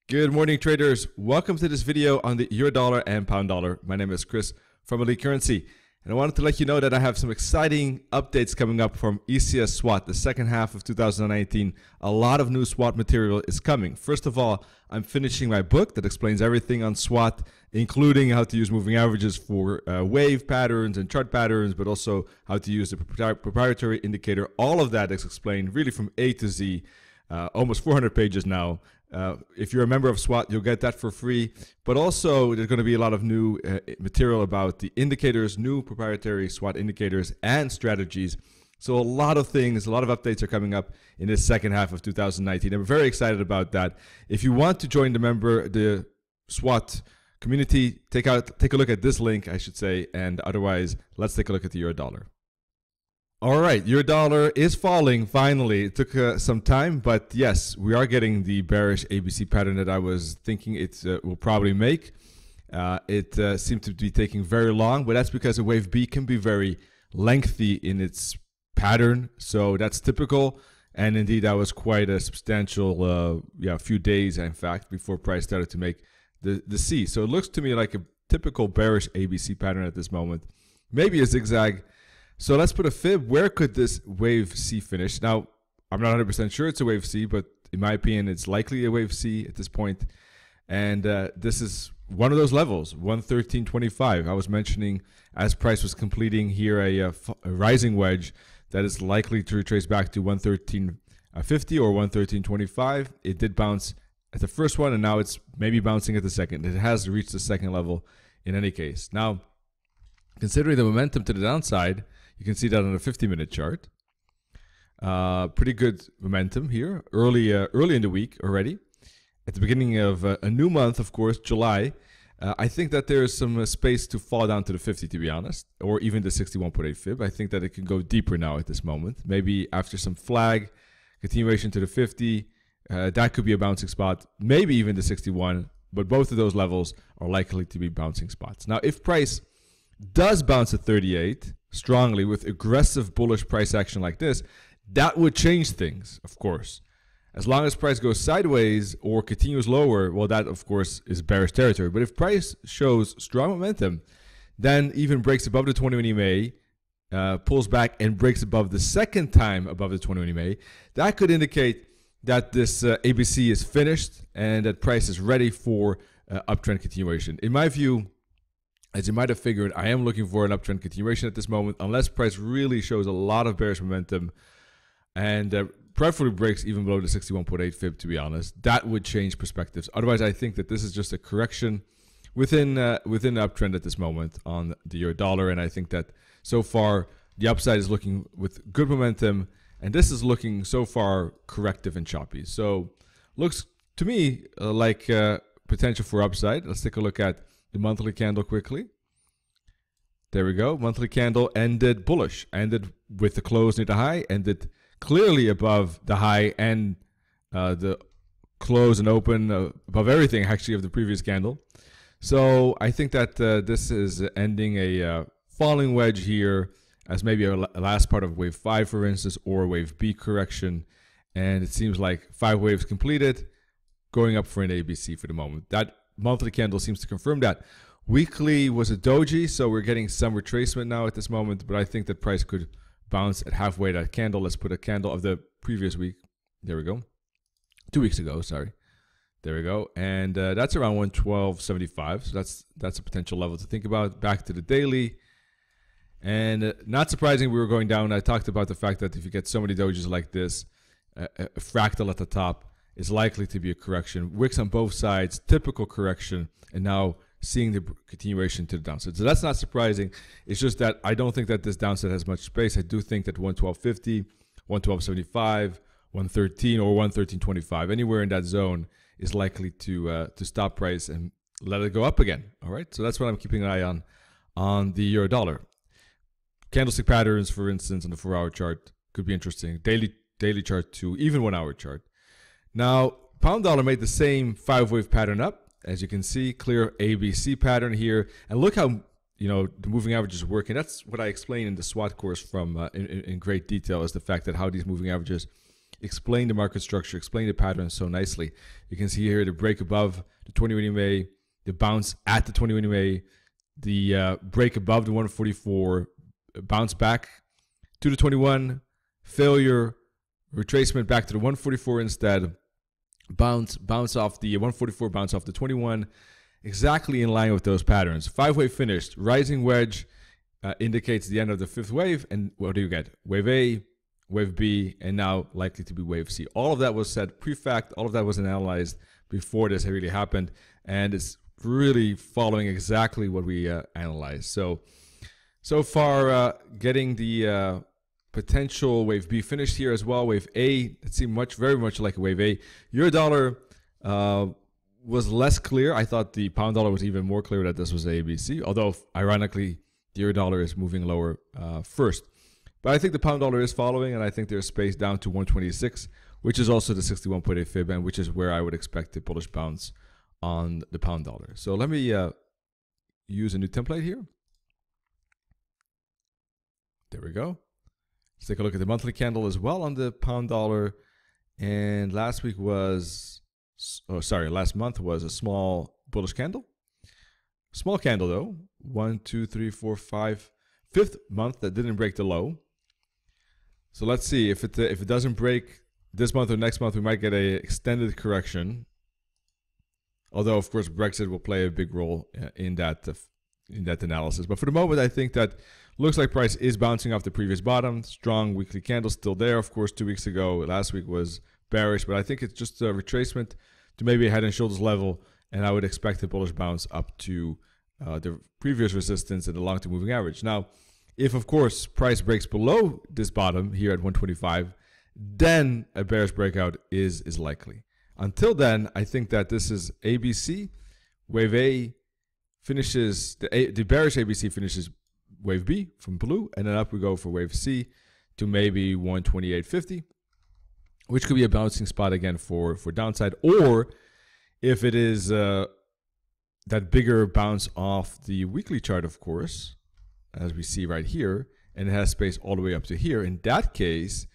Good morning, traders. Welcome to this video on the euro dollar and pound dollar. My name is Chris from Elite Currency, and I wanted to let you know that I have some exciting updates coming up from ecs.SWAT, the second half of 2019. A lot of new SWAT material is coming. First of all, I'm finishing my book that explains everything on SWAT, including how to use moving averages for wave patterns and chart patterns, but also how to use the proprietary indicator. All of that is explained really from A to Z, almost 400 pages now. If you're a member of SWAT, you'll get that for free. But also, there's going to be a lot of new material about the indicators, new proprietary SWAT indicators and strategies. So a lot of things, a lot of updates are coming up in this second half of 2019. I'm very excited about that. If you want to join the SWAT community, take a look at this link, I should say. And otherwise, let's take a look at the euro dollar. All right, euro dollar is falling finally. It took some time, but yes, we are getting the bearish ABC pattern that I was thinking it will probably make. It seemed to be taking very long, but that's because a wave B can be very lengthy in pattern, so that's typical. And indeed, that was quite a substantial, few days, in fact, before price started to make the C. So it looks to me like a typical bearish ABC pattern at this moment, maybe a zigzag. So let's put a fib. Where could this wave C finish? Now, I'm not 100% sure it's a wave C, but in my opinion, it's likely a wave C at this point. And this is one of those levels, 113.25. I was mentioning as price was completing here a rising wedge that is likely to retrace back to 113.50 or 113.25. It did bounce at the first one, and now it's maybe bouncing at the second. It has reached the second level in any case. Now, considering the momentum to the downside, you can see that on a 50-minute chart. Pretty good momentum here, early in the week already. At the beginning of a new month, of course, July, I think that there is some space to fall down to the 50, to be honest, or even the 61.8 fib. I think that it can go deeper now at this moment. Maybe after some flag, continuation to the 50, that could be a bouncing spot, maybe even the 61, but both of those levels are likely to be bouncing spots. Now, if price does bounce at 38 strongly with aggressive bullish price action like this, that would change things, of course. As long as price goes sideways or continues lower, well, that, of course, is bearish territory. But if price shows strong momentum, then even breaks above the 20 EMA, pulls back and breaks above the second time above the 20 EMA, that could indicate that this ABC is finished and that price is ready for uptrend continuation. In my view, as you might have figured, I am looking for an uptrend continuation at this moment, unless price really shows a lot of bearish momentum and preferably breaks even below the 61.8 fib, to be honest. That would change perspectives. Otherwise, I think that this is just a correction within the uptrend at this moment on the euro dollar, and I think that so far the upside is looking with good momentum, and this is looking so far corrective and choppy. So looks to me like potential for upside. Let's take a look at the monthly candle quickly. There we go. Monthly candle ended bullish, ended with the close near the high, ended clearly above the high and the close and open above everything actually of the previous candle. So I think that this is ending a falling wedge here as maybe a last part of wave 5, for instance, or wave B correction. And it seems like 5 waves completed, going up for an ABC for the moment. That monthly candle seems to confirm that. Weekly was a doji, so we're getting some retracement now at this moment, but I think that price could bounce at halfway that candle. Let's put a candle of the previous week. There we go. 2 weeks ago, sorry. There we go. And that's around 112.75, so that's a potential level to think about. Back to the daily. And not surprising we were going down. I talked about the fact that if you get so many dojis like this, a fractal at the top is likely to be a correction. Wicks on both sides, typical correction, and now seeing the continuation to the downside. So that's not surprising. It's just that I don't think that this downside has much space. I do think that 112.50, 112.75, 113 or 113.25, anywhere in that zone is likely to stop price and let it go up again. All right, so that's what I'm keeping an eye on the euro dollar. Candlestick patterns, for instance, on the 4-hour chart could be interesting. Daily chart too, even 1-hour chart. Now, pound dollar made the same 5-wave pattern up. As you can see, clear ABC pattern here. And look how, the moving averages work. And that's what I explained in the SWAT course from in great detail, is the fact that how these moving averages explain the market structure, explain the pattern so nicely. You can see here the break above the 21 EMA, the bounce at the 21 EMA, the break above the 144, bounce back to the 21, failure, retracement back to the 144 instead, bounce off the 144, bounce off the 21, exactly in line with those patterns. 5-wave finished, rising wedge indicates the end of the 5th wave, and what do you get? Wave A, wave B, and now likely to be wave C. All of that was said pre-fact, all of that was analyzed before this really happened, and it's really following exactly what we analyzed. So far, getting the potential wave B finished here as well. Wave A, it seemed very much like a wave A. Euro dollar was less clear. I thought the pound dollar was even more clear that this was ABC, although ironically, the euro dollar is moving lower first. But I think the pound dollar is following, and I think there's space down to 126, which is also the 61.8 fib, and which is where I would expect a bullish bounce on the pound dollar. So let me use a new template here. There we go. Let's take a look at the monthly candle as well on the pound dollar. And last month was a small bullish candle. Small candle though, 1, 2, 3, 4, 5, 5th month that didn't break the low. So let's see if it doesn't break this month or next month, we might get a extended correction. Although of course Brexit will play a big role in that analysis. But for the moment, I think that looks like price is bouncing off the previous bottom. Strong weekly candle still there. Of course, 2 weeks ago, last week was bearish, but I think it's just a retracement to maybe a head and shoulders level, and I would expect a bullish bounce up to the previous resistance and the long-term moving average. Now, if of course price breaks below this bottom here at 125, then a bearish breakout is likely. Until then, I think that this is ABC. Wave A finishes, the bearish ABC finishes wave B from blue, and then up we go for wave C to maybe 128.50, which could be a bouncing spot again for downside. Or if it is that bigger bounce off the weekly chart, of course, as we see right here, and it has space all the way up to here, in that case,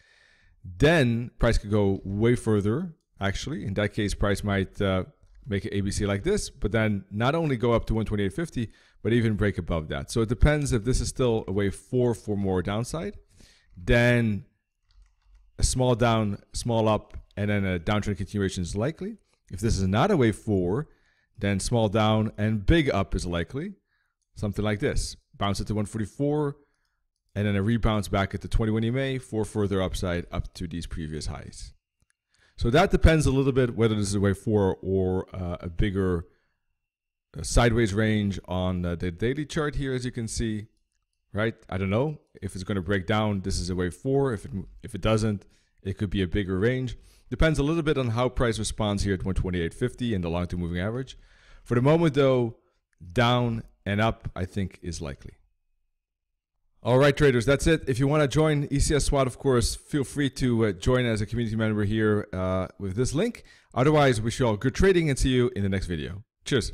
then price could go way further. Actually, in that case, price might make an ABC like this, but then not only go up to 128.50, but even break above that. So it depends if this is still a wave 4 for more downside, then a small down, small up, and then a downtrend continuation is likely. If this is not a wave 4, then small down and big up is likely. Something like this. Bounce it to 144, and then a rebound back at the 21 EMA for further upside up to these previous highs. So that depends a little bit whether this is a wave 4 or a bigger sideways range on the daily chart here, as you can see, right? I don't know if it's going to break down. This is a wave 4. If it doesn't, it could be a bigger range. Depends a little bit on how price responds here at 128.50 and the long-term moving average. For the moment, though, down and up, I think, is likely. All right, traders, that's it. If you want to join ECS.SWAT, of course, feel free to join as a community member here with this link. Otherwise, wish you all good trading and see you in the next video. Cheers.